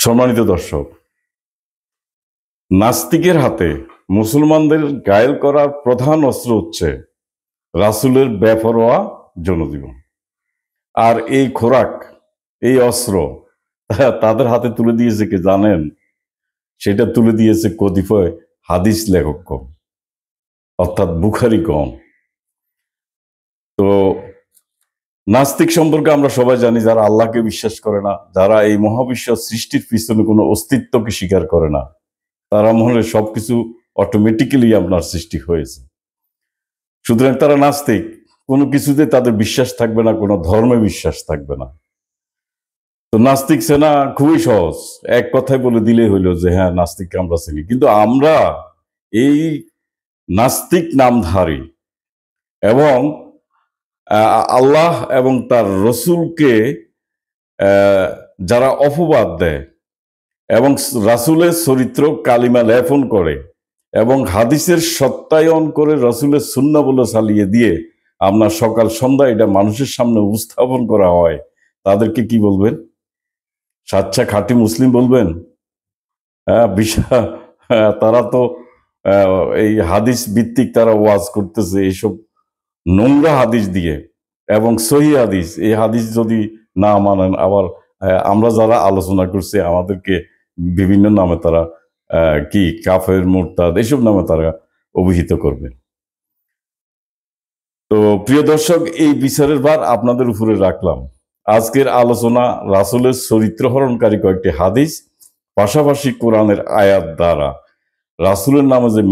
সম্মানিত দর্শক, নাস্তিকের হাতে মুসলমানদের ঘায়েল করার প্রধান অস্ত্র হচ্ছে রাসূলের বেপরোয়া জনজীবন। আর এই খোরাক, এই অস্ত্র তাদের হাতে তুলে দিয়েছে কে জানেন? সেটা তুলে দিয়েছে কতিপয় হাদিস লেখকগণ, অর্থাৎ বুখারীগণ। তো নাস্তিক সম্পর্কে আমরা সবাই জানি, যারা আল্লাহকে বিশ্বাস করে না, যারা এই মহাবিশ্ব সৃষ্টির পিছনে কোনো অস্তিত্বকে স্বীকার করে না, তারা মনে হয় সবকিছু অটোমেটিক্যালি আপনার সৃষ্টি হয়েছে। সুতরাং তারা নাস্তিক, কোনো কিছুতে তাদের বিশ্বাস থাকবে না, কোনো ধর্মে বিশ্বাস থাকবে না। তো নাস্তিক চেনা খুবই সহজ, এক কথায় বলে দিলেই হইলো যে হ্যাঁ, নাস্তিককে আমরা চিনি। কিন্তু আমরা এই নাস্তিক নামধারী এবং আল্লাহ এবং তার রসুলকে যারা অপবাদ দেয় এবং রাসূলের চরিত্র কালিমা লেপন করে এবং হাদিসের সত্যায়ন করে রসুলের সুন্নাহ বলে চালিয়ে দিয়ে আপনার সকাল সন্ধ্যা এটা মানুষের সামনে উপস্থাপন করা হয়, তাদেরকে কি বলবেন? সাচ্চা খাঁটি মুসলিম বলবেন? তারা তো এই হাদিস ভিত্তিক তারা ওয়াজ করতেছে এইসব নোংরা হাদিস দিয়ে এবং সহি হাদিস। এই হাদিস যদি না মানেন, আবার আমরা যারা আলোচনা করছি আমাদেরকে বিভিন্ন নামে তারা কি কাফের, মুরতাদ এইসব নামে তারা অভিহিত করবে। তো প্রিয় দর্শক, এই বিচারের ভার আপনাদের উপরে রাখলাম। আজকের আলোচনা রাসূলের চরিত্র হরণকারী কয়েকটি হাদিস, পাশাপাশি কোরআনের আয়াত দ্বারা রাসূলের নামে যে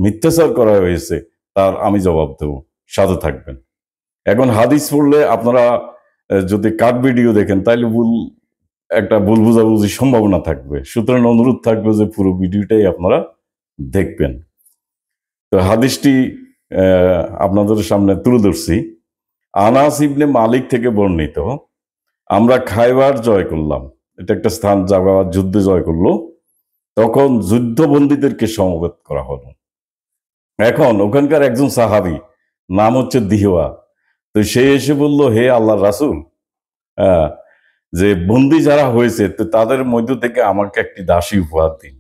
মিথ্যাচার করা হয়েছে তার আমি জবাব দেব। সাথে থাকবেন। এখন হাদিস পড়লে আপনারা যদি কাট ভিডিও দেখেন তাহলে একটা ভুল বুঝাবুঝির সম্ভাবনা থাকবে। সুতরাং অনুরোধ থাকবে যে পুরো ভিডিওটাই আপনারা দেখবেন। তো হাদিসটি আপনাদের সামনে তুলে ধরছি। আনাস ইবনে মালিক থেকে বর্ণিত, আমরা খায়বার জয় করলাম, এটা একটা স্থান যারা যুদ্ধে জয় করলো, তখন যুদ্ধবন্দীদেরকে সমবেত করা হলো। এখন ওখানকার একজন সাহাবী, নাম হচ্ছে দিহওয়া, তো সে এসে বলল, হে আল্লাহর রাসূল, যে বন্দী যারা হয়েছে তো তাদের মধ্য থেকে আমাকে একটি দাসী উপহার দিন,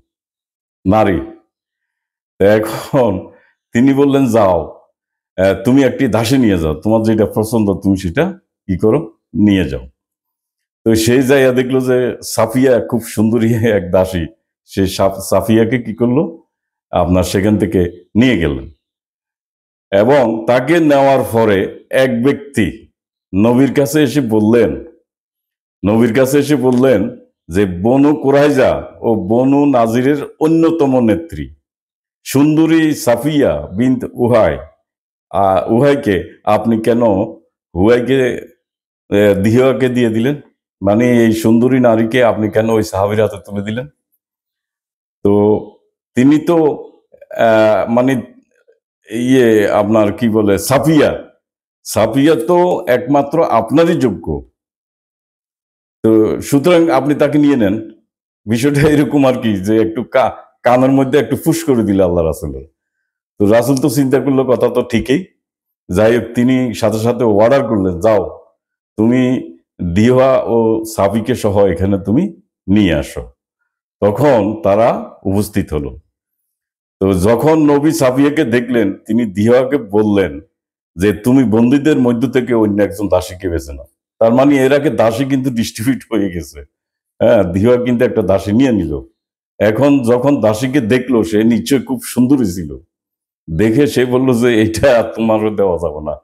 নারী। এখন তিনি বললেন, যাও তুমি একটি দাসী নিয়ে যাও, তোমার যেটা পছন্দ তুমি সেটা কি করো, নিয়ে যাও। তো সেই যাইয়া দেখলো যে সাফিয়া খুব সুন্দরী এক দাসী, সে সাফিয়াকে কি করলো, আপনার সেখান থেকে নিয়ে গেলেন। এবং তাকে নেওয়ার পরে এক ব্যক্তি নবীর কাছে এসে বললেন যে বনু কুরাইজা ও বনু নাজিরের অন্যতম নেত্রী সুন্দরী সাফিয়া বিনত উহাইকে আপনি কেন দিহওয়াকে দিয়ে দিলেন? মানে এই সুন্দরী নারীকে আপনি কেন ওই সাহাবীর হাতে তুলে দিলেন? তো তিনি তো মানে আপনার কি বলে, সাফিয়া তো একমাত্র আপনারই যোগ্য, তো সুতরাং আপনি তাকে নিয়ে নেন। বিষয়টা এরকম আর কি, যে একটু কানের মধ্যে একটু ফুস করে দিলে আল্লাহ রাসূলের। তো রাসূল তো চিন্তা করলো কথা তো ঠিকই, যাই হোক তিনি সাথে সাথে অর্ডার করলেন, যাও তুমি দিহওয়া ও সাফিকে সহ এখানে তুমি নিয়ে আসো। তখন তারা উপস্থিত হলো। তো যখন নবী সাফিয়াকে দেখলেন, তিনি দিহওয়াকে বললেন যে তুমি বন্দীদের মধ্য থেকে অন্য একজন দাসীকে বেছে নাও। তার মানে এর আগে দাসী কিন্তু ডিস্ট্রিবিউট হয়ে গেছে। দিহওয়া কিন্তু একটা দাসী নিয়ে নিল। এখন যখন দাসীকে দেখলো, সে নিশ্চয় খুব সুন্দরী ছিল, দেখে সে বলল যে এটা তোমারও দেওয়া যাবে না।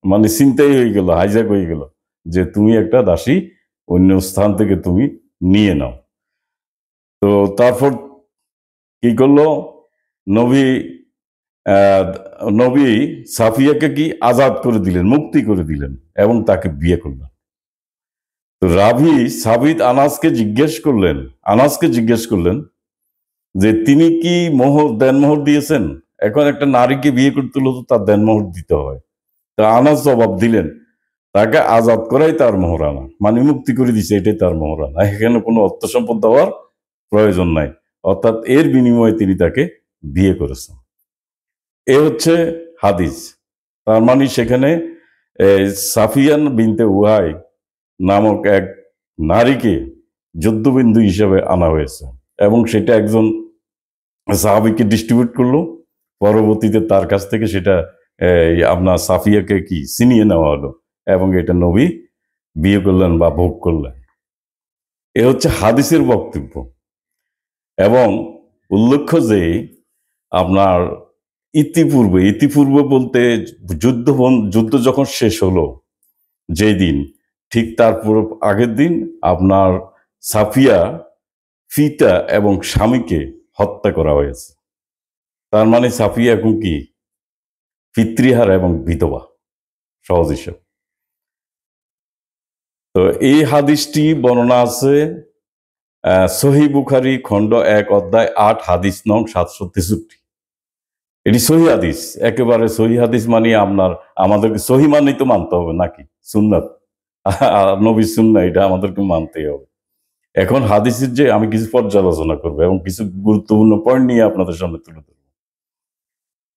মানে চিন্তাই হয়ে গেল, হাইজ্যাক হয়ে গেল, যে তুমি একটা দাসী অন্য স্থান থেকে তুমি নিয়ে নাও। তো তারপর কি করলো নবী সাফিয়াকে কি আজাদ করে দিলেন, মুক্তি করে দিলেন এবং তাকে বিয়ে করলেন। তো রাবি সাবিত আনাসকে জিজ্ঞেস করলেন যে তিনি কি দেনমোহর দিয়েছেন? এখন একটা নারীকে বিয়ে করতে হলে তো তার দেনমোহর দিতে হয়। তা আনাস জবাব দিলেন, তাকে আজাদ করাই তার মোহরানা, মানে মুক্তি করে দিছে, এটাই তার মোহরানা, এখানে কোনো অর্থ সম্পদ দেওয়ার প্রয়োজন নাই। অর্থাৎ এর বিনিময়ে তিনি তাকে বিয়ে করেছেন। এ হচ্ছে হাদিস। তার মানে সেখানে সাফিয়ান বিনতে উহাই নামক এক নারীকে যুদ্ধবিন্দু হিসেবে আনা হয়েছে, এবং সেটা একজন সাহাবীকে ডিস্ট্রিবিউট করলো। পরবর্তীতে তার কাছ থেকে সেটা আপনার সাফিয়াকে কি ছিনিয়ে নেওয়া হলো, এবং এটা নবী বিয়ে করলেন বা ভোগ করলেন। এ হচ্ছে হাদিসের বক্তব্য। এবং উল্লেখ্য যে আপনার ইতিপূর্বে বলতে যুদ্ধ যখন শেষ হলো যেই দিন, ঠিক তারপর আগের দিন আপনার সাফিয়া পিতা এবং স্বামীকে হত্যা করা হয়েছে। তার মানে সাফিয়া এখন কি পিতৃহারা এবং বিধবা সহজ হিসাব। তো এই হাদিসটি বর্ণনা আছে সহিহ বুখারী খণ্ড 1 অধ্যায় 8 হাদিস নং 763। এটি সহিহ হাদিস, একেবারে সহিহ হাদিস মানে আমাদেরকে সহিহ মানেই তো মানতে হবে নাকি, সুন্নাত নবী সুন্নাহ, এটা আমাদেরকে মানতেই হবে। এখন হাদিসের যে আমি কিছু পর্যালোচনা করবো এবং কিছু গুরুত্বপূর্ণ পয়েন্ট নিয়ে আপনাদের সামনে তুলে ধরবো।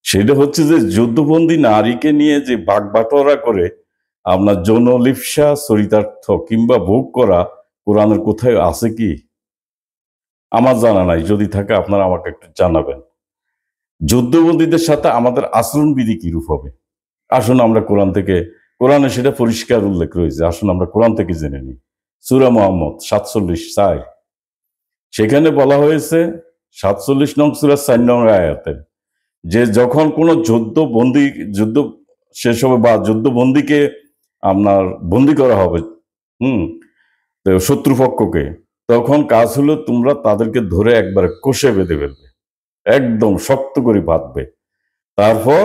সেটা হচ্ছে যে যুদ্ধবন্দী নারীকে নিয়ে যে বাগবাটোয়ারা করে আপনার যৌন লিপ্সা, চরিতার্থ কিংবা ভোগ করা কোরআনের কোথায় আছে কি? আমার জানা নাই, যদি থাকে আপনারা আমাকে একটু জানাবেন। যুদ্ধবন্দীদের সাথে আমাদের আচরণ বিধি কিরূপ হবে? আসুন আমরা কোরআনে সেটা পরিষ্কার উল্লেখ রয়েছে, আসুন আমরা কোরআন থেকে জেনে নিই। সূরা মুহাম্মদ 47 সেখানে বলা হয়েছে 47 নং সূরা 4 নং আয়াতে, যে যখন কোনো যুদ্ধ শেষ হবে বা যুদ্ধবন্দীকে আপনার বন্দী করা হবে তো শত্রুপক্ষকে, তখন কাজ হলো তোমরা তাদেরকে ধরে একবারে কষে বেঁধে ফেলবে, একদম শক্ত করে বাঁধবে। তারপর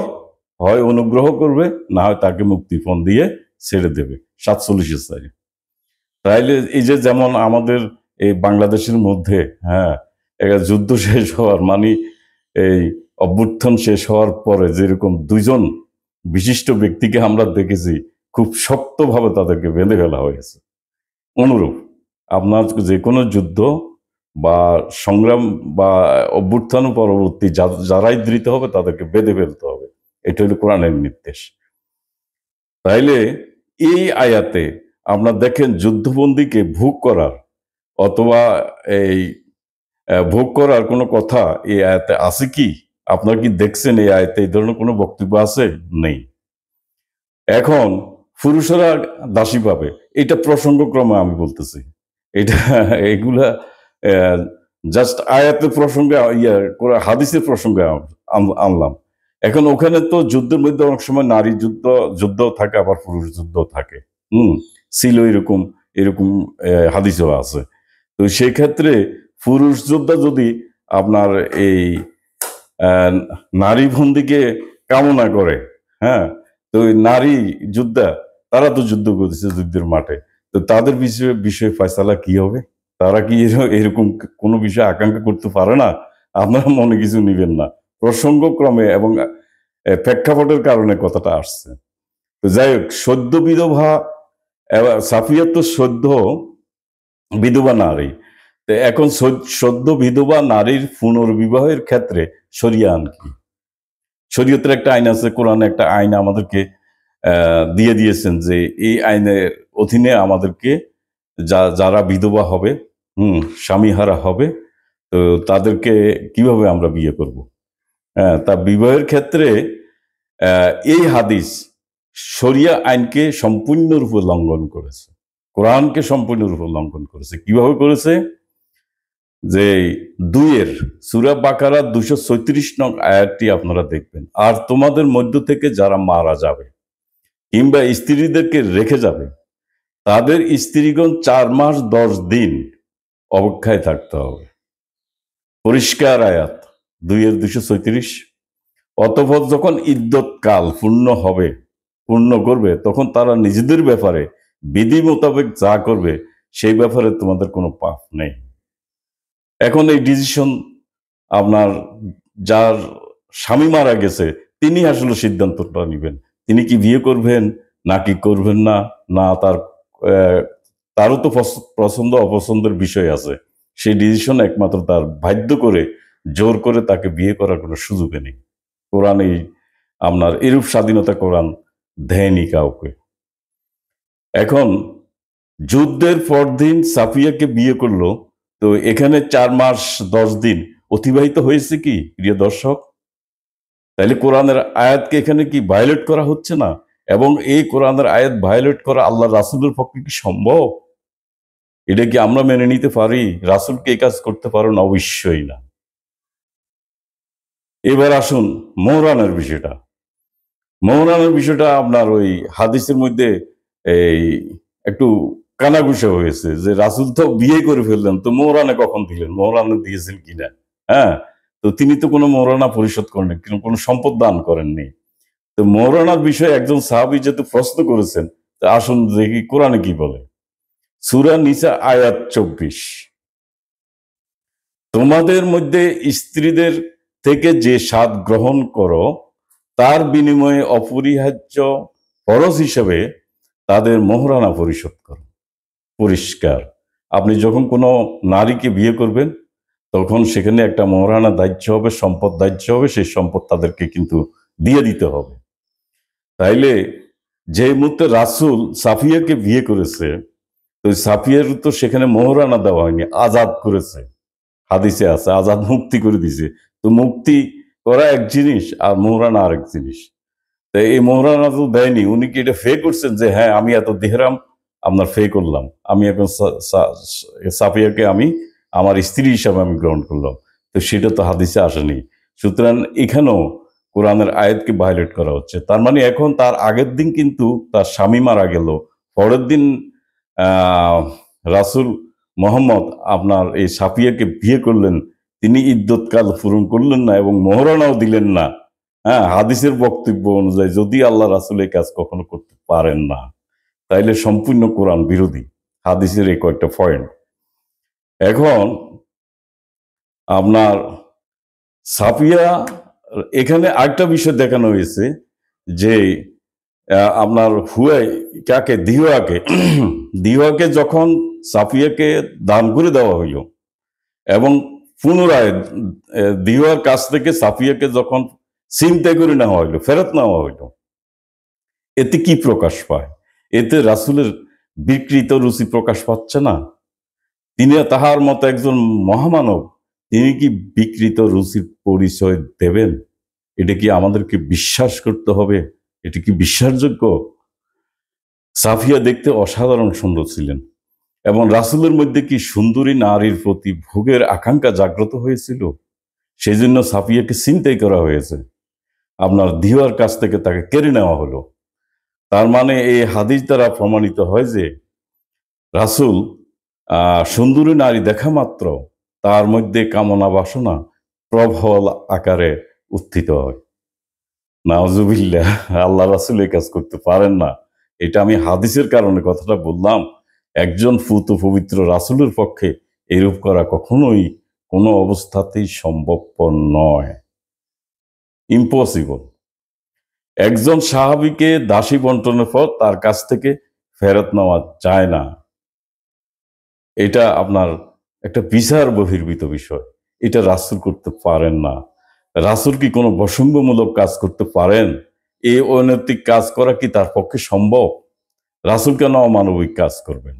হয় অনুগ্রহ করবে, না হয় তাকে মুক্তিপণ দিয়ে ছেড়ে দেবে। 47 তাইলে এই যে যেমন আমাদের এই বাংলাদেশের মধ্যে যুদ্ধ শেষ হওয়ার মানে এই অভ্যুত্থান শেষ হওয়ার পরে যেরকম দুইজন বিশিষ্ট ব্যক্তিকে আমরা দেখেছি খুব শক্তভাবে তাদেরকে বেঁধে ফেলা হয়েছে, অনুরূপ আপনার যে কোনো যুদ্ধ বা সংগ্রাম বা অভ্যুত্থান পরবর্তী যারাই ধৃত হবে তাদেরকে বেঁধে ফেলতে হবে। এটা হলো কোরআনের নির্দেশ। তাইলে এই আয়াতে আপনার দেখেন যুদ্ধবন্দীকে ভোগ করার অথবা এই ভোগ করার কোনো কথা এই আয়াতে আছে কি? আপনারা কি দেখছেন এই আয়াতে এই ধরনের কোনো বক্তব্য আছে? নেই। এখন পুরুষেরা দাসী পাবে, এটা প্রসঙ্গক্রমে আমি বলতেছি, এটা এগুলা জাস্ট আয়াতের প্রসঙ্গে হাদিসের প্রসঙ্গে আনলাম। এখন ওখানে তো যুদ্ধের মধ্যে অনেক সময় নারী যুদ্ধ থাকে, আবার পুরুষ যুদ্ধ থাকে। ছিল এরকম হাদিসও আছে। তো সেই ক্ষেত্রে পুরুষ যোদ্ধা যদি আপনার এই নারী বন্দীকে কামনা করে, তো ওই নারী যোদ্ধা তারা তো যুদ্ধ করেছে যুদ্ধের মাঠে, তো তাদের বিষয়ে ফয়সালা কি হবে? তারা কি এরকম কোনো বিষয় আকাঙ্ক্ষা করতে পারে না? আপনারা মনে কিছু নিবেন না, প্রসঙ্গক্রমে এবং প্রেক্ষাপটের কারণে কথাটা আসছে। তো যাই হোক, সদ্য বিধবা সাফিয়া তো সদ্য বিধবা নারী। তো এখন সদ্য বিধবা নারীর পুনর্বিবাহের ক্ষেত্রে শরিয়া আইন কি? শরীয়তের একটা আইন আছে, কোরআনে একটা আইন আমাদেরকে দিয়ে দিয়েছেন যে এই আইনের অধীনে আমাদেরকে যারা বিধবা হবে, স্বামীহারা হবে, তো তাদেরকে কিভাবে আমরা বিয়ে করব? তা বিবাহের ক্ষেত্রে এই হাদিস শরিয়া আইনকে সম্পূর্ণরূপে লঙ্ঘন করেছে, কোরআনকে সম্পূর্ণরূপে লঙ্ঘন করেছে। কিভাবে করেছে? যে সূরা বাকারা 236 নং আয়াতটি আপনারা দেখবেন, আর তোমাদের মধ্য থেকে যারা মারা যাবে কিংবা স্ত্রীদেরকে রেখে যাবে, তাদের স্ত্রীগণ 4 মাস 10 দিন অপেক্ষায় থাকতে হবে। পরিষ্কার আয়াত 236। অতঃপর যখন ইদ্যত কাল পূর্ণ করবে, তখন তারা নিজেদের ব্যাপারে বিধি মোতাবেক যা করবে সেই ব্যাপারে তোমাদের কোনো পাপ নেই। এখন এই ডিসিশন আপনার যার স্বামী মারা গেছে তিনি আসলে সিদ্ধান্তটা নেবেন, তিনি কি বিয়ে করবেন নাকি করবেন না। না তারও তো পছন্দ অপছন্দের বিষয় আছে, সেই ডিসিশন একমাত্র তার বাধ্য করে জোর করে তাকে বিয়ে করার কোনো সুযোগ নেই। কোরআনে আপনার এরূপ স্বাধীনতা কোরআন দেয়নি কাউকে। এখন যুদ্ধের পরদিন সাফিয়াকে বিয়ে করলো। তো এখানে 4 মাস 10 দিন অতিবাহিত হয়েছে কি প্রিয় দর্শক? তাইলে কোরআনের আয়াতকে এখানে কি ভায়োলেট করা হচ্ছে না? এবং এই কোরআনের আয়াত ভায়োলেট করা আল্লাহ রাসূলের পক্ষে কি সম্ভব? এটা কি আমরা মেনে নিতে পারি? রাসূলকে এই কাজ করতে পারেন? অবশ্যই না। এবার আসুন মোহরানের বিষয়টা। মোহরানের বিষয়টা আপনার ওই হাদিসের মধ্যে এই একটু কানাঘুষা হয়েছে যে রাসূল তো বিয়ে করে ফেললেন, তো মোহরানা কখন দিলেন? মোহরানা দিয়েছেন কিনা? হ্যাঁ? তো তিনি তো কোনো মোহরানা পরিশোধ করেননি, কোনো সম্পদ দান করেননি। তো মোহরানার বিষয়ে একজন সাহাবী যেহেতু প্রশ্ন করেছেন, তো আসুন দেখি কোরআনে কি বলে। সূরা নিসা আয়াত 24। তোমাদের মধ্যে স্ত্রীদের থেকে যে স্বাদ গ্রহণ করো তার বিনিময়ে অপরিহার্য ফরজ হিসেবে তাদের মোহরানা পরিশোধ করো। পরিষ্কার। আপনি যখন কোনো নারীকে বিয়ে করবেন তখন সেখানে একটা মোহরানা দায়িত্ব হবে, সম্পদ দায়িত্ব হবে, সেই সম্পদ তাদেরকে কিন্তু দিয়ে দিতে হবে। তাইলে যে মুহূর্তে রাসূল সাফিয়াকে বিয়ে করেছে, তো সাফিয়ার তো সেখানে মোহরানা দেওয়া হয়নি, আজাদ করেছে। হাদিসে আছে আজাদ, মুক্তি করে দিছে। তো মুক্তি করা এক জিনিস আর মোহরানা আরেক জিনিস। তো এই মোহরানা তো দেয়নি, উনি কি এটা ফে করছেন যে হ্যাঁ আমি এত দিহরাম আপনার ফে করলাম, আমি এখন সাফিয়াকে আমি আমার স্ত্রী হিসাবে আমি গ্রহণ করলাম। তো সেটা তো হাদিসে আসেনি। সুতরাং এখানেও কোরআনের আয়াতকে ভায়োলেট করা হচ্ছে। তার মানে এখন তার আগের দিন কিন্তু তার স্বামী মারা গেল, পরের দিন আহ রাসূল মোহাম্মদ আপনার এই সাফিয়াকে বিয়ে করলেন, তিনি ইদ্যৎকাল পূরণ করলেন না এবং মোহরানাও দিলেন না। হ্যাঁ, হাদিসের বক্তব্য অনুযায়ী যদি আল্লাহ রাসূল এই কাজ কখনো করতে পারেন না, তাইলে সম্পূর্ণ কোরআন বিরোধী হাদিসের এই কয়েকটা পয়েন্ট। এখন আপনার সাফিয়া, এখানে আরেকটা বিষয় দেখানো হয়েছে যে আপনার হুয়াই কাকে দিওয়াকে দিওয়াকে যখন সাফিয়াকে দান করে দেওয়া হইল এবং পুনরায় দিওয়ার কাছ থেকে সাফিয়াকে যখন ছিনতাই করে নেওয়া হইলো, ফেরত নেওয়া হইলো, এতে কি প্রকাশ পায়? এতে রাসূলের বিকৃত রুচি প্রকাশ পাচ্ছে না? তিনি তাহার মতো একজন মহামানব, তিনি কি বিকৃত রুচির পরিচয় দেবেন? এটা কি আমাদেরকে বিশ্বাস করতে হবে? এটা কি বিশ্বাসযোগ্য? সাফিয়া দেখতে অসাধারণ সুন্দর ছিলেন এবং রাসূলের মধ্যে কি সুন্দরী নারীর প্রতি ভোগের আকাঙ্ক্ষা জাগ্রত হয়েছিল? সেই জন্য সাফিয়াকে ছিনতাই করা হয়েছে, আপনার দিওয়ার কাছ থেকে তাকে কেড়ে নেওয়া হলো। তার মানে এই হাদিস দ্বারা প্রমাণিত হয় যে রাসূল সুন্দরী নারী দেখা মাত্র তার মধ্যে কামনা বাসনা প্রবল আকারে উত্থিত হয়। নাউজুবিল্লাহ, আল্লাহ রাসূল এই কাজ করতে পারেন না। এটা আমি হাদিসের কারণে কথাটা বললাম। একজন পুত পবিত্র রাসূলের পক্ষে এরূপ করা কখনোই কোনো অবস্থাতেই সম্ভবপর নয়, ইম্পসিবল। একজন সাহাবীকে দাসী বন্টনের পর তার কাছ থেকে ফেরত নেওয়া যায় না। এটা আপনার একটা বিচার বহির্ভূত বিষয়। এটা রাসূল করতে পারেন না। রাসূল কি কোনো বৈষম্যমূলক কাজ করতে পারেন? এই অনৈতিক কাজ করা কি তার পক্ষে সম্ভব? রাসূল কেন অমানবিক কাজ করবেন?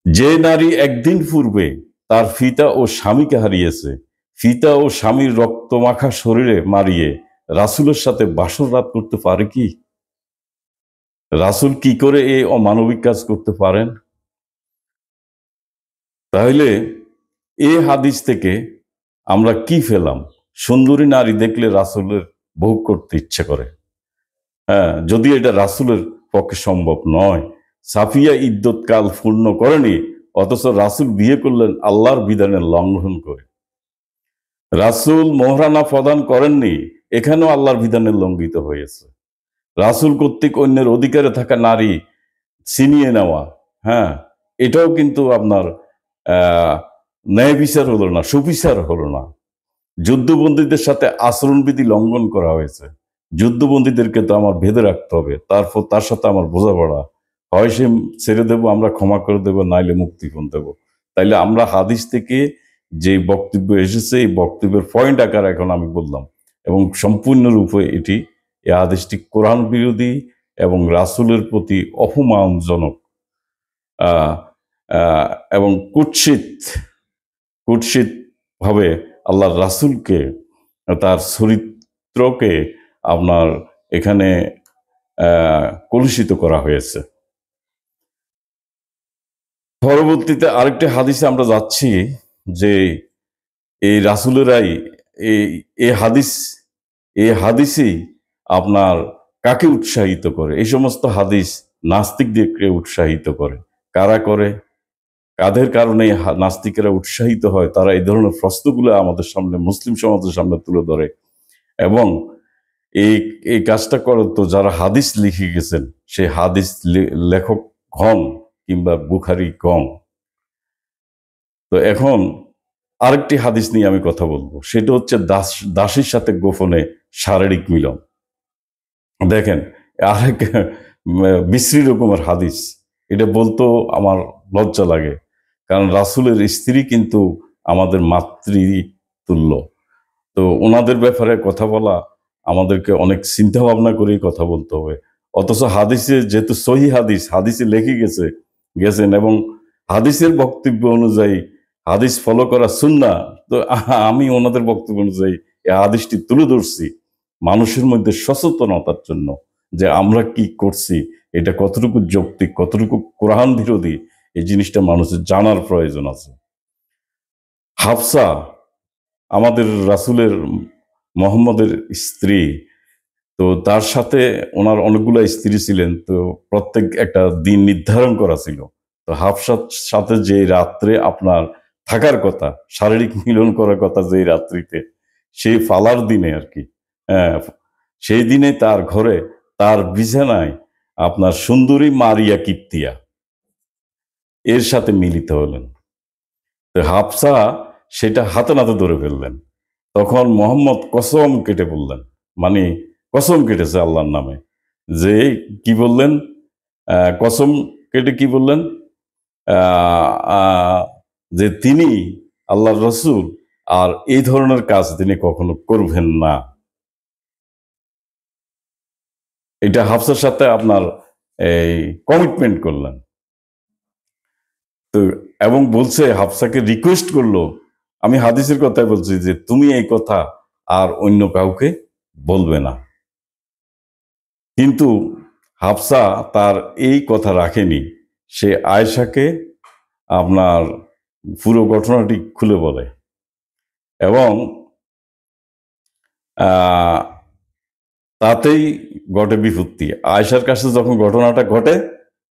যে নারী একদিন পূর্বে তার পিতা ও স্বামীকে হারিয়েছে, পিতা ও স্বামীর রক্তমাখা শরীরে মারিয়ে রাসূলের সাথে বাসর রাত করতে পারে কি? রাসূল কি করে এই অমানবিক কাজ করতে পারেন? তাহলে এই হাদিস থেকে আমরা কি পেলাম? সুন্দরী নারী দেখলে রাসূলের ভোগ করতে ইচ্ছে করে। হ্যাঁ, যদিও এটা রাসূলের পক্ষে সম্ভব নয়। সাফিয়া ইদ্যৎকাল পূর্ণ করেনি, অথচ রাসূল বিয়ে করলেন আল্লাহর বিধানের লঙ্ঘন করে। রাসূল মোহরানা প্রদান করেননি, এখানেও আল্লাহর বিধানের লঙ্ঘিত হয়েছে। রাসূল কর্তৃক অন্যের অধিকারে থাকা নারী ছিনিয়ে নেওয়া, হ্যাঁ, এটাও কিন্তু আপনার আহ ন্যায় বিচার হলো না, সুবিচার হলো না। যুদ্ধবন্দীদের সাথে আচরণবিধি লঙ্ঘন করা হয়েছে। যুদ্ধবন্দীদেরকে তো আমার ভেদে রাখতে হবে, তারপর তার সাথে আমার বোঝাপড়া, হয় সে ছেড়ে দেবো, আমরা ক্ষমা করে দেবো, নাইলে মুক্তিপণ দেবো। তাইলে আমরা হাদিস থেকে যে বক্তব্য এসেছে এই বক্তব্যের পয়েন্ট আকার এখন আমি বললাম এবং সম্পূর্ণরূপে এটি এই হাদিসটি কোরআন বিরোধী এবং রাসূলের প্রতি অপমানজনক। আহ, আহ, এবং কুৎসিত কুৎসিত ভাবে আল্লাহর রাসূলকে, তার চরিত্রকে আপনার এখানে কলুষিত করা হয়েছে। পরবর্তীতে আরেকটি হাদিসে আমরা যাচ্ছি যে এই রাসূলেরাই এই এই হাদিস এই হাদিসই আপনার কাকে উৎসাহিত করে? এই সমস্ত হাদিস নাস্তিকদেরকে উৎসাহিত করে। কারা করে? কাদের কারণে নাস্তিকেরা উৎসাহিত হয়? তারা এই ধরনের প্রশ্নগুলো আমাদের সামনে, মুসলিম সমাজের সামনে তুলে ধরে। এবং এই এই কাজটা করে তো যারা হাদিস লিখে গেছেন, সেই হাদিস লেখক গণ কিংবা বুখারী গণ। তো এখন আরেকটি হাদিস নিয়ে আমি কথা বলবো, সেটা হচ্ছে দাসীর সাথে গোপনে শারীরিক মিলন। দেখেন, আরেক বিশ্রী রকমের হাদিস। এটা বলতেও আমার লজ্জা লাগে, কারণ রাসূলের স্ত্রী কিন্তু আমাদের মাতৃ তুল্য। তো ওনাদের ব্যাপারে কথা বলা আমাদেরকে অনেক চিন্তা ভাবনা করেই কথা বলতে হবে। অথচ হাদিসে যেহেতু সহি হাদিসে লেখে গেছেন, এবং হাদিসের বক্তব্য অনুযায়ী হাদিস ফলো করা সুন্নাহ। তো আমি ওনাদের বক্তব্য অনুযায়ী এই হাদিসটি তুলে ধরছি মানুষের মধ্যে সচেতনতার জন্য, যে আমরা কি করছি, এটা কতটুকু যৌক্তিক, কতটুকু কোরআন বিরোধী, এই জিনিসটা মানুষের জানার প্রয়োজন আছে। হাফসা আমাদের রাসূলের, মোহাম্মদের স্ত্রী। তো তার সাথে ওনার অনেকগুলো স্ত্রী ছিলেন, তো প্রত্যেক একটা দিন নির্ধারণ করা ছিল। তো হাফসার সাথে যে রাত্রে আপনার থাকার কথা, শারীরিক মিলন করার কথা যে রাত্রিতে, সেই ফালার দিনে আর কি, হ্যাঁ, সেই দিনে তার ঘরে, তার বিছানায় আপনার সুন্দরী মারিয়া কিপ্তিয়া এর সাথে মিলিত হলেন। তো হাফসা সেটা হাতে নাতে ধরে ফেললেন। তখন মোহাম্মদ কসম কেটে বললেন, মানে কসম কেটেছে আল্লাহর নামে, যে কি বললেন, কসম কেটে কি বললেন, আহ, আহ, যে তিনি আল্লাহর রসূল আর এই ধরনের কাজ তিনি কখনো করবেন না। এটা হাফসার সাথে আপনার এই কমিটমেন্ট করলেন। তো এবং বলছে, হাফসাকে রিকোয়েস্ট করলো, আমি হাদিসের কথাই বলছি, যে তুমি এই কথা আর অন্য কাউকে বলবে না। কিন্তু হাফসা তার এই কথা রাখেনি। সে আয়েশাকে আপনার পুরো ঘটনাটি খুলে বলে, এবং আহ, তাতেই ঘটে বিপত্তি। আয়েশার কাছে যখন ঘটনাটা ঘটে,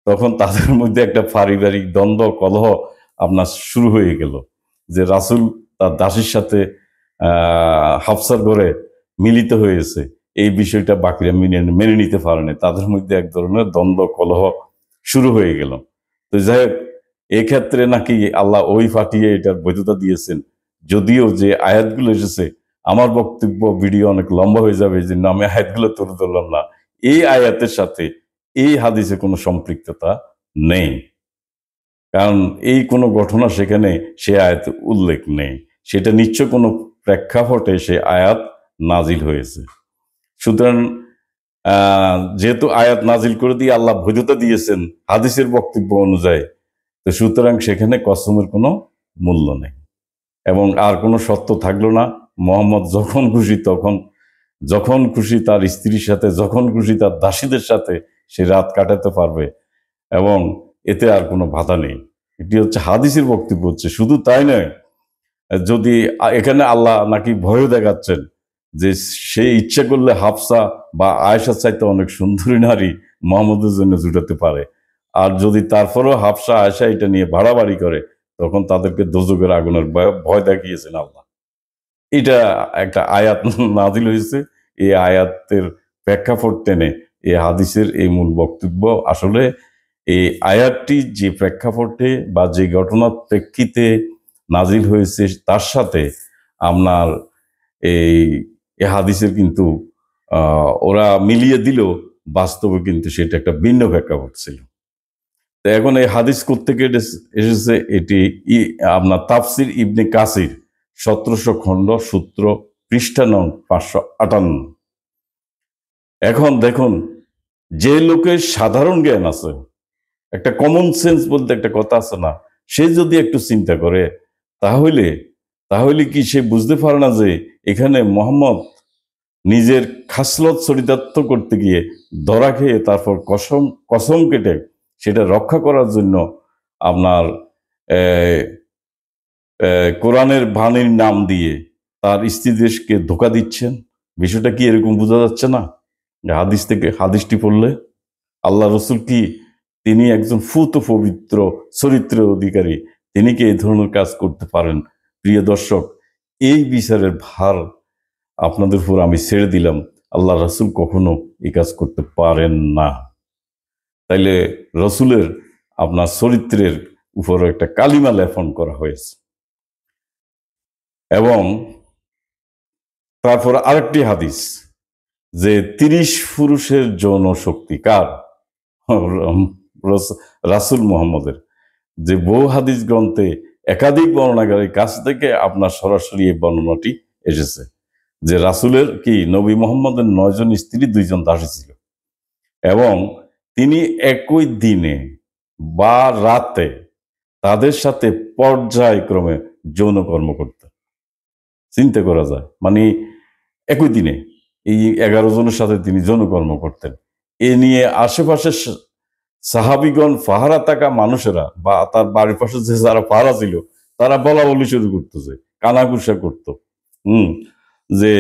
তখন তাদের মধ্যে একটা পারিবারিক দ্বন্দ্ব, কলহ আপনার শুরু হয়ে গেল, যে রাসূল তার দাসীর সাথে হাফসার ঘরে মিলিত হয়েছে। এই বিষয়টা বাকিরা মেনে নিতে পারেনি, তাদের মধ্যে এক ধরনের দ্বন্দ্ব কলহ শুরু হয়ে গেল। তো যাই হোক, এক্ষেত্রে নাকি আল্লাহ ওই ফাটিয়ে এটার বৈধতা দিয়েছেন। যদিও যে আয়াতগুলো এসেছে, আমার বক্তব্য ভিডিও অনেক লম্বা হয়ে যাবে, এই জন্য আমি আয়াতগুলো তুলে ধরলাম না। এই আয়াতের সাথে এই হাদিসে কোনো সম্পৃক্ততা নেই, কারণ এই কোনো ঘটনা সেখানে সে আয়াতে উল্লেখ নেই। সেটা নিশ্চয় কোনো প্রেক্ষাপটে সে আয়াত নাজিল হয়েছে। সুতরাং যেহেতু আয়াত নাজিল করে দিয়ে আল্লাহ বৈধতা দিয়েছেন হাদিসের বক্তব্য অনুযায়ী, তো সুতরাং সেখানে কসমের কোনো মূল্য নেই, এবং আর কোনো সত্য থাকলো না। মোহাম্মদ যখন খুশি তার স্ত্রীর সাথে, যখন খুশি তার দাসীদের সাথে সে রাত কাটাতে পারবে, এবং এতে আর কোনো বাধা নেই। এটি হচ্ছে হাদিসের বক্তব্য। হচ্ছে শুধু তাই নয়, যদি এখানে আল্লাহ নাকি ভয় দেখাচ্ছেন যে সে ইচ্ছে করলে হাফসা বা আয়েশার চাইতে অনেক সুন্দরী নারী মোহাম্মদের জন্য জুটাতে পারে। আর যদি তারপরেও হাফসা আয়েশা এটা নিয়ে বাড়াবাড়ি করে, তখন তাদেরকে দোজখের আগুনের ভয় দেখিয়েছেন আল্লাহ। এটা একটা আয়াত নাজিল হয়েছে। এই আয়াতের প্রেক্ষাপট টেনে এই হাদিসের এই মূল বক্তব্য, আসলে এই আয়াতটি যে প্রেক্ষাপটে বা যে ঘটনার প্রেক্ষিতে নাজিল হয়েছে, তার সাথে আপনার এই হাদিসের কিন্তু ওরা মিলিয়ে দিলেও বাস্তবে কিন্তু সেটা একটা ভিন্ন প্রেক্ষাপট ছিল। তো এখন এই হাদিস কোত্থেকে এসেছে? এটি আপনার তাফসির ইবনে কাসির 1700 খণ্ড, সূত্র, পৃষ্ঠা নং 558। এখন দেখুন, যে লোকের সাধারণ জ্ঞান আছে একটা কমন সেন্স বলতে একটা কথা আছে না, সে যদি একটু চিন্তা করে তাহলে তাহলে কি সে বুঝতে পারে না যে এখানে মোহাম্মদ নিজের খাসলত চরিতার্থ করতে গিয়ে ধরা খেয়ে তারপর কসম কসম কেটে সেটা রক্ষা করার জন্য আপনার আহ, কোরআনের বাণীর নাম দিয়ে তার স্ত্রীদেরকে ধোঁকা দিচ্ছেন। বিষয়টা কি এরকম বোঝা যাচ্ছে না? যে হাদিস থেকে হাদিসটি পড়লে আল্লাহ রসুল কি তিনি একজন ফুত পবিত্র চরিত্রের অধিকারী, তিনি কি এই ধরনের কাজ করতে পারেন? প্রিয় দর্শক, এই বিচারের ভার আপনাদের উপর আমি ছেড়ে দিলাম। আল্লাহ রসুল কখনো এই কাজ করতে পারেন না। তাইলে রসুলের আপনার চরিত্রের উপর একটা কালিমা লেপন করা হয়েছে। এবং তারপর আরেকটি হাদিস, যে 30 পুরুষের যৌন শক্তি কার? রাসূল মুহাম্মদের। যে বহু হাদিস গ্রন্থে একাধিক বর্ণনাকারীর কাছ থেকে আপনার সরাসরি এই বর্ণনাটি এসেছে যে রাসূলের কি নবী মুহাম্মদের 9 জন স্ত্রী 2 জন দাসী ছিল, এবং তিনি একই দিনে বা রাতে তাদের সাথে পর্যায়ক্রমে যৌনকর্ম করতেন। চিন্তা করা যায়, মানে একই দিনে এই 11 জনের সাথে তিনি যৌনকর্ম করতেন। এ নিয়ে আশেপাশে সাহাবিগণ, পাহারা থাকা মানুষেরা বা তার বাড়ির পাশে যে যারা পাহারা ছিল তারা বলা বলি শুরু করতো, যে কানাঘুষা করতো। হুম যে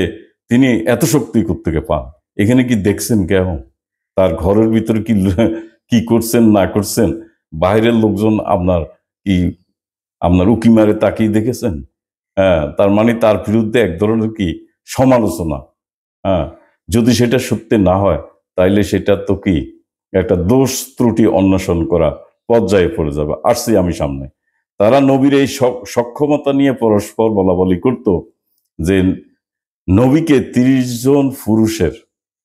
তিনি এত শক্তি কোত্থেকে পান, এখানে কি দেখছেন কেমন তার ঘরের ভিতরে কি কি করছেন না করছেন, বাইরের লোকজন আপনার কি আপনার উকি মারে তাকিয়ে দেখেছেন? হ্যাঁ, তার মানে তার বিরুদ্ধে এক ধরনের কি সমালোচনা। হ্যাঁ, যদি সেটা সত্যি না হয় তাইলে সেটা তো কি একটা দোষ ত্রুটি অন্বেষণ করা পর্যায়ে পড়ে যাবে। আসছি আমি সামনে। তারা নবীর এই সক্ষমতা নিয়ে পরস্পর বলা বলি করত যে নবীকে 30 জন পুরুষের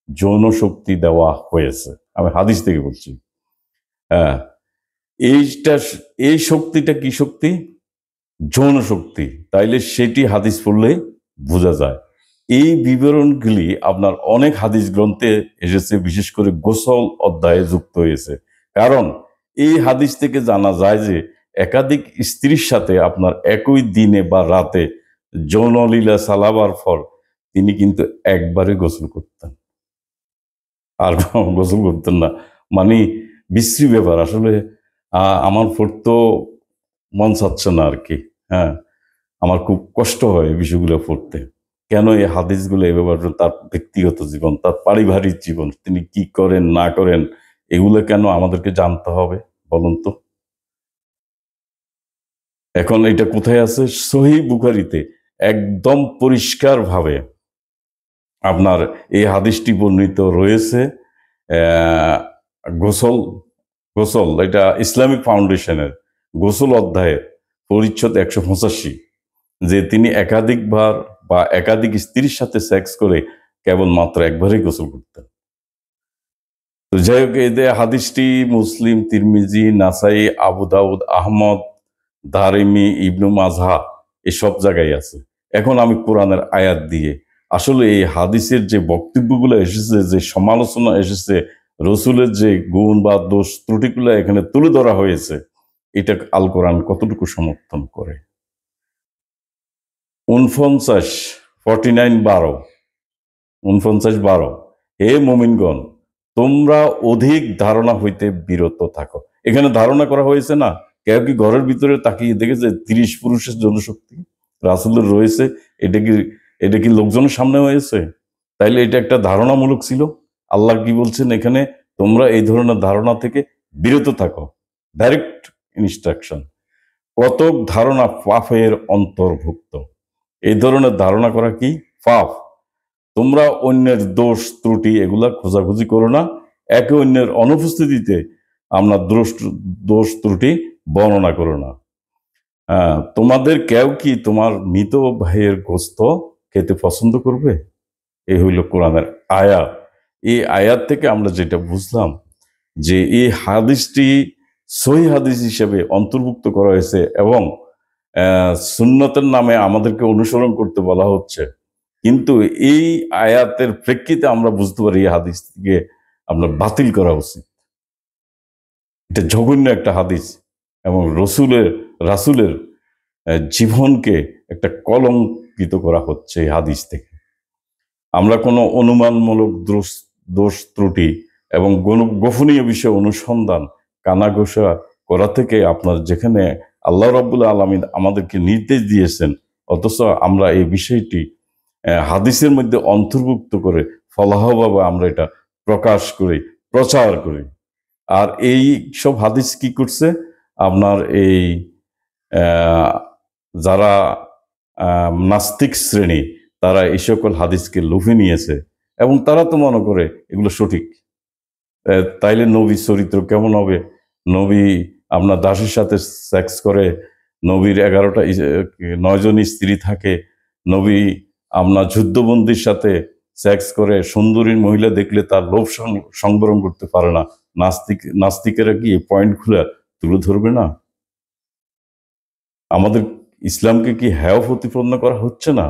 যৌন শক্তি দেওয়া হয়েছে। আমি হাদিস থেকে বলছি। হ্যাঁ, এইটা এই শক্তিটা কি শক্তি? যৌন শক্তি। তাইলে সেটি হাদিস পড়লে বোঝা যায়। এই বিবরণগুলি আপনার অনেক হাদিস গ্রন্থে এসেছে, বিশেষ করে গোসল অধ্যায়ে যুক্ত হয়েছে। কারণ এই হাদিস থেকে জানা যায় যে একাধিক স্ত্রীর সাথে আপনার একই দিনে বা রাতে যৌনলীলা চালাবার পর তিনি কিন্তু একবারে গোসল করতেন, আর গোসল করতেন না। মানে বিশ্রী ব্যাপার আসলে। আমার পড়তো মন চাচ্ছে না আর কি। হ্যাঁ, আমার খুব কষ্ট হয় এই বিষয়গুলো পড়তে। কেন এই হাদিসগুলো এভাবে, তার ব্যক্তিগত জীবন, তার পারিবারিক জীবন, তিনি কি করেন না করেন, এগুলো কেন আমাদেরকে জানতে হবে বলুন তো? এখন এটা কোথায় আছে? সহিহ বুখারীতে একদম পরিষ্কার ভাবে আপনার এই হাদিসটি বর্ণিত রয়েছে। আহ, গোসল গোসল এটা ইসলামিক ফাউন্ডেশনের গোসল অধ্যায়ে পরিচ্ছদ 185, যে তিনি একাধিকবার বা একাধিক স্ত্রীর সাথে সেক্স করে কেবলমাত্র একবারই গোসল করতেন। তো যাই হোক, এই যে হাদিসটি মুসলিম, তিরমিজি, নাসাই, আবু দাউদ, আহমদ, দারিমি, ইবনু মাজহা এসব জায়গায় আছে। এখন আমি কোরআনের আয়াত দিয়ে আসলে এই হাদিসের যে বক্তব্যগুলো এসেছে, যে সমালোচনা এসেছে, রসুলের যে গুণ বা দোষ ত্রুটিগুলো এখানে তুলে ধরা হয়েছে, এটা আল কোরআন কতটুকু সমর্থন করে। 49:12, 49:12, হে মুমিনগণ, তোমরা অধিক ধারণা হইতে বিরত থাকো। এখানে ধারণা করা হয়েছে না, কেউ কি ঘরের ভিতরে তাকিয়ে দেখেছে 30 পুরুষের জনশক্তি রাসূলের রয়েছে? এটা কি লোকজনের সামনে হয়েছে? তাইলে এটা একটা ধারণামূলক ছিল। আল্লাহ কি বলছেন এখানে? তোমরা এই ধরনের ধারণা থেকে বিরত থাকো। Direct instruction. কতক ধারণা পাপের অন্তর্ভুক্ত। এই ধরনের ধারণা করা কি? পাপ। তোমরা অন্যের দোষ ত্রুটি এগুলা খোঁজাখুঁজি করো না। একে অন্যের অনুপস্থিতিতে আমরা দোষ ত্রুটি বর্ণনা করো না। তোমাদের কেউ কি তোমার মৃত ভাইয়ের গোস্ত খেতে পছন্দ করবে? এই হইল কোরআনের আয়াত। এই আয়াত থেকে আমরা যেটা বুঝলাম যে এই হাদিসটি সহিহ হাদিস হিসেবে অন্তর্ভুক্ত করা হয়েছে, এবং সুন্নতের নামে আমাদেরকে অনুসরণ করতে বলা হচ্ছে। কিন্তু এই আয়াতের প্রেক্ষিতে আমরা বুঝতে পারি এই হাদিস থেকে আপনার বাতিল করা উচিত। এটা জঘন্য একটা হাদিস এবং রাসূলের জীবনকে একটা কলঙ্কিত করা হচ্ছে এই হাদিস থেকে। আমরা কোনো অনুমানমূলক দোষ ত্রুটি এবং গোপনীয় বিষয় অনুসন্ধান কানাঘুষা করা থেকে আপনার যেখানে আল্লাহ রাব্বুল আলামিন আমাদেরকে নির্দেশ দিয়েছেন, অথচ আমরা এই বিষয়টি হাদিসের মধ্যে অন্তর্ভুক্ত করে ফলাহভাবে আমরা এটা প্রকাশ করি, প্রচার করি। আর এই সব হাদিস কি করছে আপনার এই আহ, যারা নাস্তিক শ্রেণী, তারা এই সকল হাদিসকে লুফে নিয়েছে এবং তারা তো মনে করে এগুলো সঠিক। তাইলে নবীর চরিত্র কেমন হবে? নবী আপনার দাসীর সাথে সেক্স করে, নবীর 9জন স্ত্রী থাকে, নবী আপনার যুদ্ধবন্দীর সাথে সেক্স করে, সুন্দরী মহিলা দেখলে তার লোভ সংবরণ করতে পারে না। নাস্তিকেরা কি এই পয়েন্টগুলো তুলে ধরবে না? আমাদের ইসলামকে কি হেয় প্রতিপন্ন করা হচ্ছে না?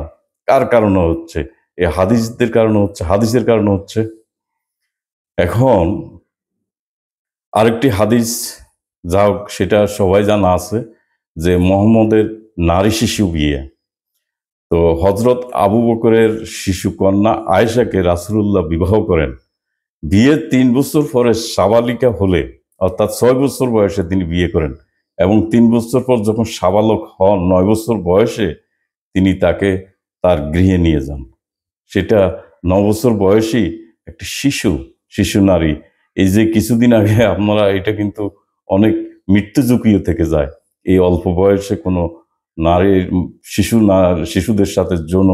কার কারণে হচ্ছে? এই হাদিসদের কারণে হচ্ছে, হাদিসের কারণে হচ্ছে। এখন আরেকটি হাদিস, যা হোক সেটা সবাই জানা আছে, যে মোহাম্মদের নারী শিশু বিয়ে। তো হজরত আবু বকরের শিশু কন্যা আয়েশাকে রাসূলুল্লাহ বিবাহ করেন। বিয়ের 3 বছর পরে সাবালিকা হলে, অর্থাৎ 6 বছর বয়সে তিনি বিয়ে করেন এবং 3 বছর পর যখন সাবালক হন, 9 বছর বয়সে তিনি তাকে তার গৃহে নিয়ে যান। সেটা 9 বছর বয়সী একটি শিশু নারী। এই যে কিছুদিন আগে আপনারা, এটা কিন্তু অনেক মৃত্যু ঝুঁকিও থেকে যায় এই অল্প বয়সে কোনো নারীর শিশুদের সাথে যৌন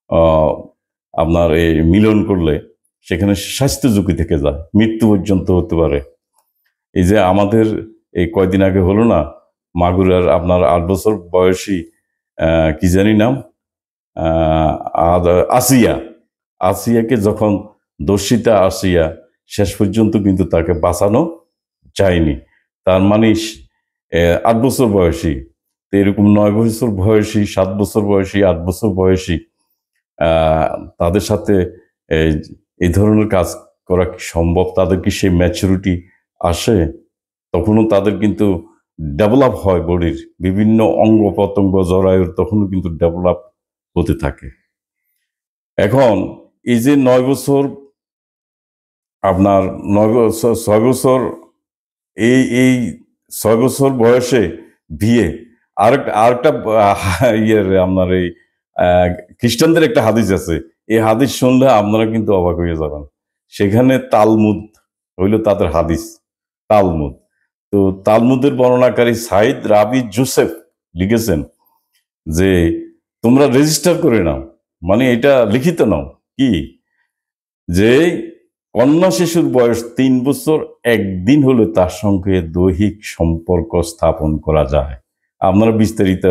আহ, আপনার এই মিলন করলে সেখানে স্বাস্থ্য ঝুঁকি থেকে যায়, মৃত্যু পর্যন্ত হতে পারে। এই যে আমাদের এই কয়দিন আগে হলো না, মাগুরার আপনার 8 বছর বয়সী কি জানি নাম, আর আসিয়াকে যখন দর্শিতা আসিয়া, শেষ পর্যন্ত কিন্তু তাকে বাঁচানো যায়নি। তার মানে 8 বছর বয়সী, তো এরকম 9 বছর বয়সী, 7 বছর বয়সী, 8 বছর বয়সী তাদের সাথে এই এই ধরনের কাজ করা কি সম্ভব? তাদের কি সেই ম্যাচুরিটি আসে? তখনও তাদের কিন্তু ডেভেলপ হয়, বডির বিভিন্ন অঙ্গ প্রত্যঙ্গ জরায়ুর তখনও কিন্তু ডেভেলপ হতে থাকে। এখন এই যে 9 বছর, আপনার 9 বছর, 6 বছর, এই 6 বছর বয়সে বিয়ে। আরেকটা ইয়ের আপনার এই খ্রিস্টানদের একটা হাদিস আছে, এই হাদিস শুনলে আপনারা কিন্তু অবাক হয়ে যাবেন। সেখানে তালমুদ হইল তাদের হাদিস, তালমুদ। তো তালমুদের বর্ণনাকারী সাইদ রাবি জোসেফ লিখেছেন যে তোমরা রেজিস্টার করে নাও, মানে এটা লিখিত নাও, কি যে কন্যা শিশুর বয়স 3 বছর 1 দিন হলে তার সঙ্গে দৈহিক সম্পর্ক স্থাপন করা যায়। আপনারা বিস্তারিত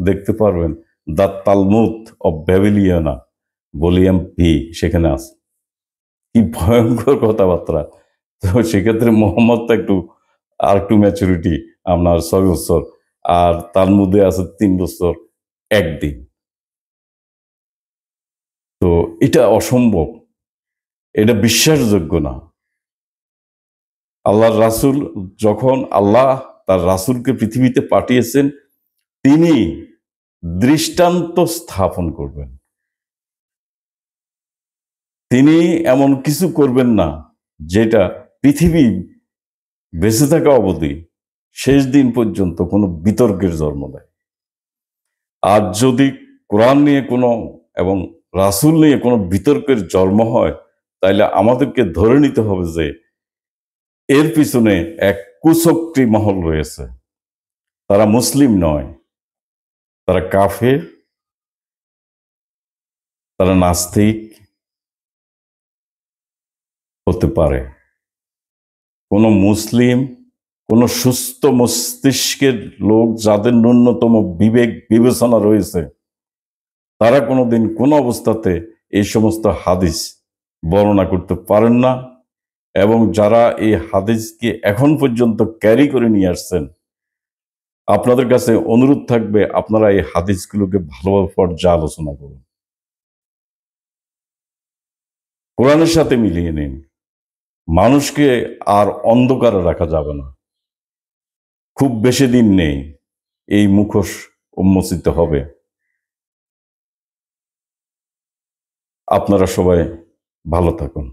দেখতে পারবেন the Talmud of Babylonia, volume V, সেখানে আছে। কি ভয়ঙ্কর কথাবার্তা! তো সেক্ষেত্রে মোহাম্মদ তো আর একটু ম্যাচুরিটি, আপনার 6 বছর, আর তার মধ্যে আছে 3 বছর 1 দিন। তো এটা অসম্ভব, এটা বিশ্বাসযোগ্য না। আল্লাহর রাসূল, যখন আল্লাহ তার রাসূলকে পৃথিবীতে পাঠিয়েছেন, তিনি দৃষ্টান্ত স্থাপন করবেন। তিনি এমন কিছু করবেন না যেটা পৃথিবী বেঁচে থাকা অবধি শেষ দিন পর্যন্ত কোনো বিতর্কের জন্ম দেয়। আর যদি কোরআন নিয়ে কোনো এবং রাসূল নিয়ে কোনো বিতর্কের জন্ম হয়, তাইলে আমাদেরকে ধরে নিতে হবে যে এর পিছনে এক কুচক্রী মহল রয়েছে। তারা মুসলিম নয়, তারা কাফের, তারা নাস্তিক হতে পারে। কোনো মুসলিম, কোনো সুস্থ মস্তিষ্কের লোক, যাদের ন্যূনতম বিবেক বিবেচনা রয়েছে, তারা কোনোদিন কোনো অবস্থাতে এই সমস্ত হাদিস বর্ণনা করতে পারেন না। এবং যারা এই হাদিসকে এখন পর্যন্ত ক্যারি করে নিয়ে আসছেন, আপনাদের কাছে অনুরোধ থাকবে আপনারা এই হাদিসগুলোকে ভালোভাবে পর্যালোচনা করুন, কোরআনের সাথে মিলিয়ে নিন। মানুষকে আর অন্ধকারে রাখা যাবে না। খুব বেশি দিন নেই এই মুখোশ উন্মোচিত হবে। আপনারা সবাই ভালো থাকুন।